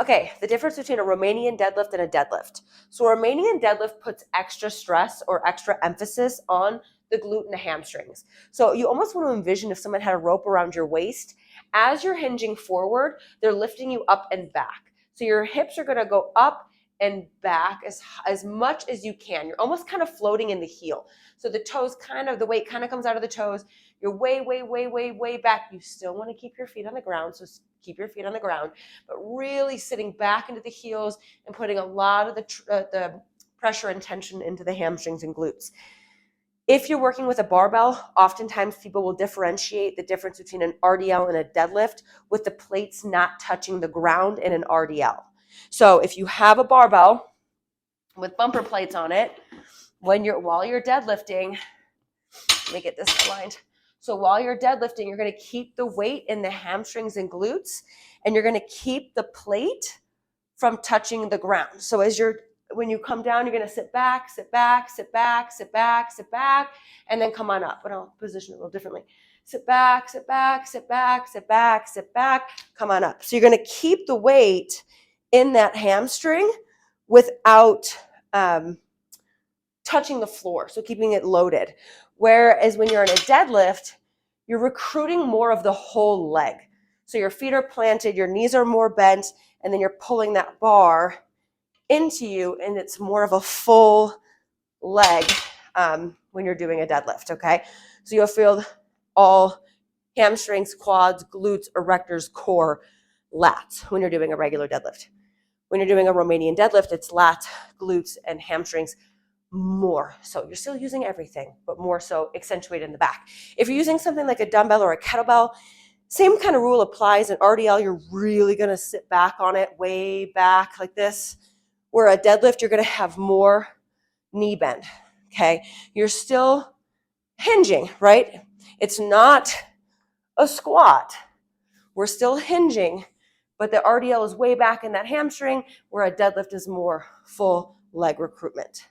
Okay, the difference between a Romanian deadlift and a deadlift. So a Romanian deadlift puts extra stress or extra emphasis on the glute and the hamstrings. So you almost want to envision if someone had a rope around your waist. As you're hinging forward, they're lifting you up and back. So your hips are going to go up and back as much as you can. You're almost kind of floating in the heel. So the toes the weight kind of comes out of the toes. You're way, way, way, way, way back. You still want to keep your feet on the ground. So keep your feet on the ground, but really sitting back into the heels and putting a lot of the pressure and tension into the hamstrings and glutes. If you're working with a barbell, oftentimes people will differentiate the difference between an RDL and a deadlift with the plates not touching the ground in an RDL. So if you have a barbell with bumper plates on it, while you're deadlifting, let me get this aligned. So while you're deadlifting, you're going to keep the weight in the hamstrings and glutes, and you're going to keep the plate from touching the ground. So when you come down, you're going to sit back, sit back, sit back, sit back, sit back, and then come on up. But I'll position it a little differently. Sit back, sit back, sit back, sit back, sit back, come on up. So you're going to keep the weight in that hamstring without touching the floor, so keeping it loaded. Whereas when you're in a deadlift, you're recruiting more of the whole leg. So your feet are planted, your knees are more bent, and then you're pulling that bar into you, and it's more of a full leg when you're doing a deadlift, okay? So you'll feel all hamstrings, quads, glutes, erectors, core, lats when you're doing a regular deadlift. When you're doing a Romanian deadlift, it's lats, glutes, and hamstrings more. So you're still using everything, but more so accentuated in the back. If you're using something like a dumbbell or a kettlebell, same kind of rule applies. In RDL, you're really going to sit back on it, way back like this. Where a deadlift, you're going to have more knee bend, okay? You're still hinging, right? It's not a squat. We're still hinging, but the RDL is way back in that hamstring, where a deadlift is more full leg recruitment.